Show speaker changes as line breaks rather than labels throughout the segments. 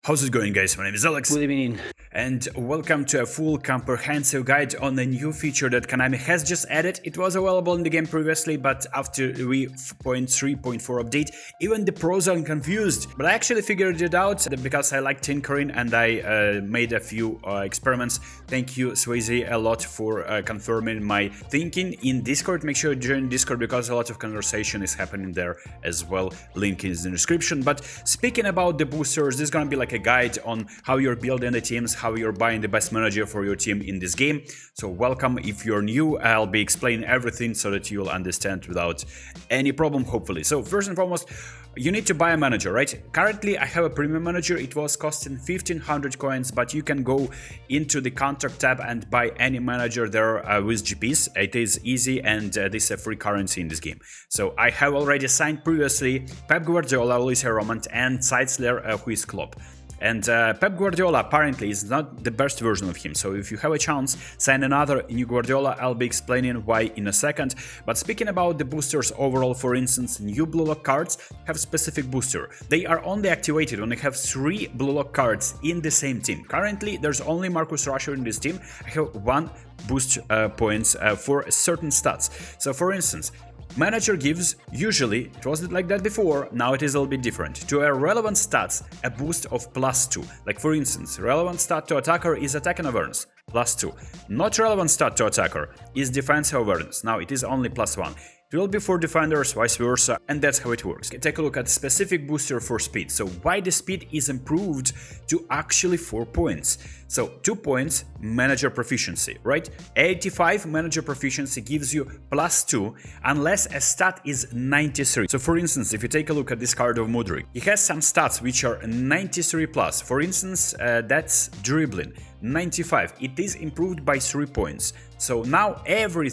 How's it going, guys? My name is Alex.
Good evening.
And welcome to a full comprehensive guide on a new feature that Konami has just added. It was available in the game previously, but after the 3.3.4 update, even the pros are confused. But I actually figured it out because I like tinkering and I made a few experiments. Thank you, Swayze, a lot for confirming my thinking in Discord. Make sure you join Discord because a lot of conversation is happening there as well. Link is in the description. But speaking about the boosters, this is gonna be like a guide on how you're building the teams, how you're buying the best manager for your team in this game. So welcome. If you're new, I'll be explaining everything so that you'll understand without any problem, hopefully. So first and foremost, you need to buy a manager, right? Currently, I have a premium manager. It was costing 1500 coins, but you can go into the contract tab and buy any manager there with GPs. It is easy, and this is a free currency in this game. So I have already signed previously Pep Guardiola, Luis Romant, and Seitzler, who is Klopp. And Pep Guardiola apparently is not the best version of him, so if you have a chance, sign another new Guardiola. I'll be explaining why in a second. But speaking about the boosters overall, for instance, new blue lock cards have specific booster. They are only activated when you have 3 blue lock cards in the same team. Currently, there's only Marcus Rashford in this team. I have 1 boost points for certain stats. So for instance, manager gives, usually, it wasn't like that before, now it is a little bit different, to a relevant stats a boost of +2. Like for instance, relevant stat to attacker is attacking awareness, +2. Not relevant stat to attacker is defensive awareness, now it is only +1. It will be for defenders, vice versa, and that's how it works. Take a look at specific booster for speed. So why the speed is improved to actually 4 points. So 2 points, manager proficiency, right? 85 manager proficiency gives you +2 unless a stat is 93. So for instance, if you take a look at this card of Mudryk, he has some stats which are 93 plus. For instance, that's dribbling, 95. It is improved by 3 points. So now every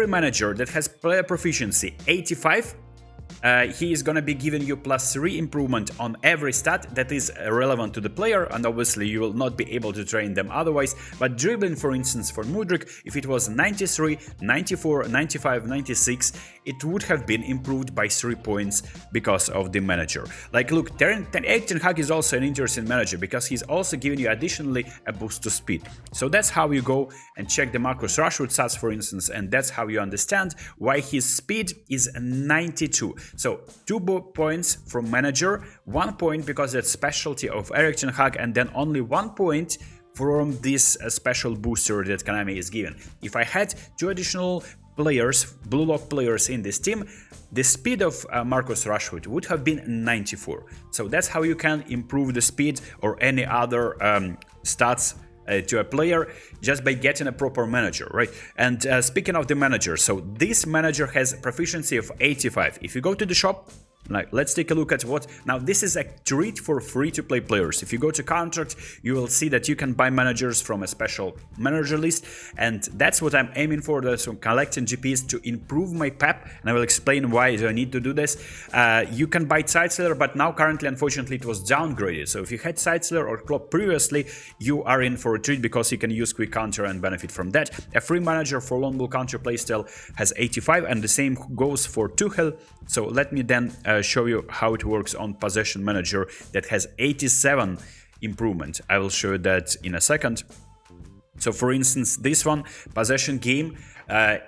manager that has player proficiency 85, he is gonna be giving you +3 improvement on every stat that is relevant to the player, and obviously you will not be able to train them otherwise. But dribbling, for instance, for Mudryk, if it was 93, 94, 95, 96, it would have been improved by 3 points because of the manager. Like look, Ten Hag is also an interesting manager because he's also giving you additionally a boost to speed. So that's how you go and check the Marcus Rashford stats, for instance, and that's how you understand why his speed is 92. So 2 points from manager, 1 point because that's specialty of Erik Ten Hag, and then only 1 point from this special booster that Konami is given. If I had 2 additional players, blue lock players in this team, the speed of Marcus Rashford would have been 94. So that's how you can improve the speed or any other stats to a player just by getting a proper manager, right? And speaking of the manager, so this manager has proficiency of 85. If you go to the shop, like, let's take a look at what. Now, this is a treat for free-to-play players. If you go to contract, you will see that you can buy managers from a special manager list, and that's what I'm aiming for. That's collecting GPs to improve my PEP, and I will explain why I need to do this. You can buy Seitzler, but now currently, unfortunately, it was downgraded. So if you had Seitzler or Klopp previously, you are in for a treat because you can use quick counter and benefit from that. A free manager for long ball counter playstyle has 85, and the same goes for Tuchel. So let me then show you how it works on possession manager that has 87 improvement. I will show you that in a second. So for instance, this one, possession game,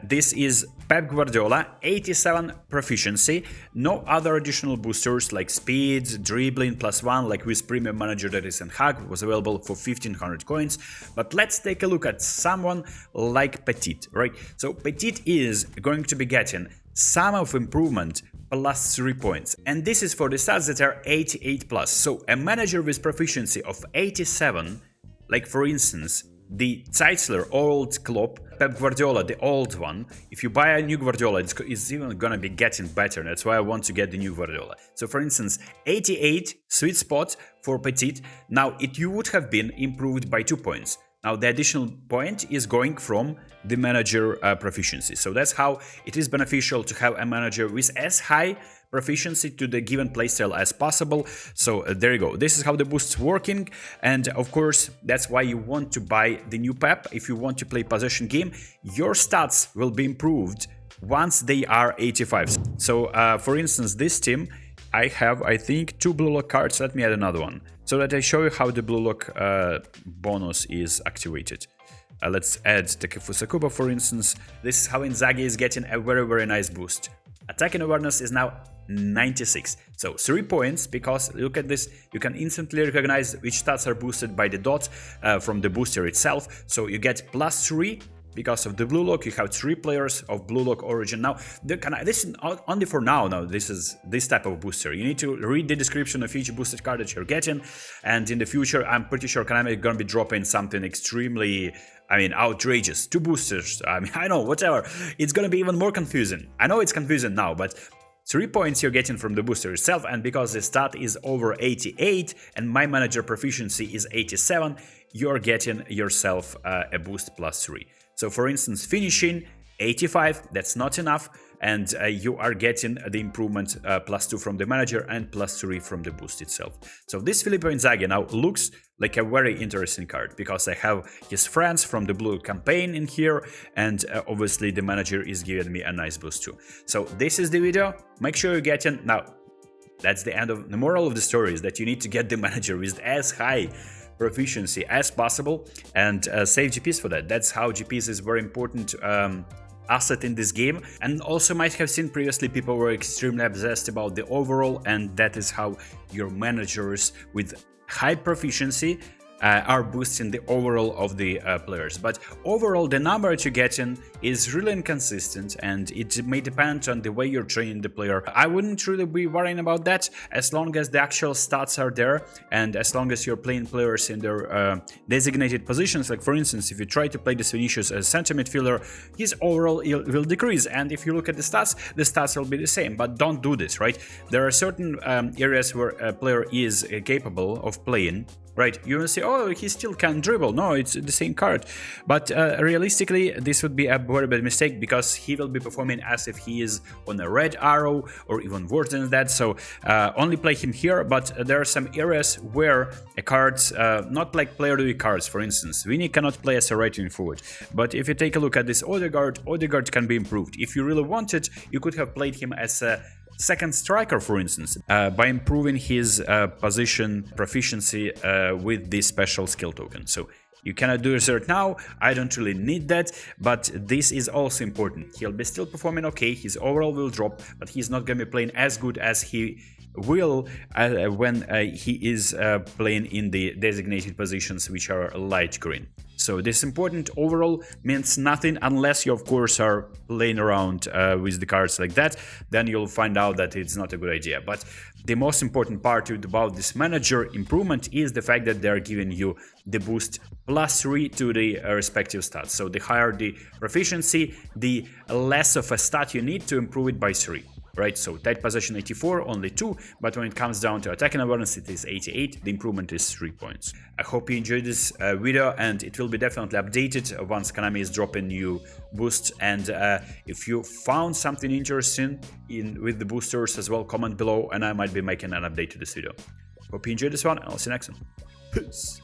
this is Pep Guardiola, 87 proficiency, no other additional boosters like speed, dribbling +1 like with premium manager that is Ten Hag, was available for 1500 coins. But let's take a look at someone like Petit, right? So Petit is going to be getting sum of improvement +3 points, and this is for the stats that are 88 plus. So a manager with proficiency of 87, like for instance the Seitzler, old Klopp, Pep Guardiola, the old one. If you buy a new Guardiola, it's even gonna be getting better. That's why I want to get the new Guardiola. So for instance, 88 sweet spot for Petit. Now you would have been improved by 2 points. Now the additional point is going from the manager proficiency. So that's how it is beneficial to have a manager with as high proficiency to the given playstyle as possible. So there you go. This is how the boost's working, and of course that's why you want to buy the new Pep. If you want to play possession game, your stats will be improved once they are 85. So for instance, this team, I have, I think, 2 blue lock cards. Let me add another one. so that I show you how the blue lock bonus is activated. Let's add Takefusa Sakuba, for instance. This is how Inzaghi is getting a very nice boost. Attacking awareness is now 96, so 3 points, because look at this, you can instantly recognize which stats are boosted by the dot from the booster itself. So you get +3 because of the blue lock. You have 3 players of blue lock origin. Now this is only for now. This is this type of booster. You need to read the description of each boosted card that you're getting, and in the future I'm pretty sure Konami is gonna be dropping something extremely, I mean, outrageous. 2 boosters, I mean, I know, whatever. It's gonna be even more confusing. I know it's confusing now, but 3 points you're getting from the booster itself, and because the stat is over 88 and my manager proficiency is 87, you're getting yourself a boost +3. So for instance, finishing 85, that's not enough, and you are getting the improvement +2 from the manager and +3 from the boost itself. So this Filippo Inzaghi now looks like a very interesting card, because I have his friends from the blue campaign in here, and obviously the manager is giving me a nice boost too. So this is the video. Make sure you're getting, now that's the end of the moral of the story, is that you need to get the manager with as high proficiency as possible and save GPs for that. That's how GPs is very important asset in this game. And also might have seen previously people were extremely obsessed about the overall, and that is how your managers with high proficiency are boosting the overall of the players. But overall, the number that you're getting is really inconsistent, and it may depend on the way you're training the player. I wouldn't really be worrying about that as long as the actual stats are there, and as long as you're playing players in their designated positions. Like for instance, if you try to play this Vinicius as center midfielder, his overall will decrease, and if you look at the stats will be the same. But don't do this, right? There are certain areas where a player is capable of playing, right? You will say, oh, he still can dribble. No, it's the same card. But realistically, this would be a very bad mistake, because he will be performing as if he is on a red arrow or even worse than that. So only play him here. But there are some areas where a card, not like player to cards, for instance, Vini cannot play as a right-wing forward. But if you take a look at this Odegaard can be improved. If you really wanted, you could have played him as a second striker, for instance, by improving his position proficiency with this special skill token. So you cannot do this right now. I don't really need that, but this is also important. He'll be still performing okay, his overall will drop, but he's not going to be playing as good as he will when he is playing in the designated positions, which are light green. So this important overall means nothing unless you of course are playing around with the cards like that. Then you'll find out that it's not a good idea. But the most important part about this manager improvement is the fact that they're giving you the boost +3 to the respective stats. So the higher the proficiency, the less of a stat you need to improve it by 3. Right, so tight possession 84, only 2, but when it comes down to attacking awareness, it is 88. The improvement is 3 points. I hope you enjoyed this video, and it will be definitely updated once Konami is dropping new boosts. And if you found something interesting with the boosters as well, comment below, and I might be making an update to this video. Hope you enjoyed this one, and I'll see you next one. Peace.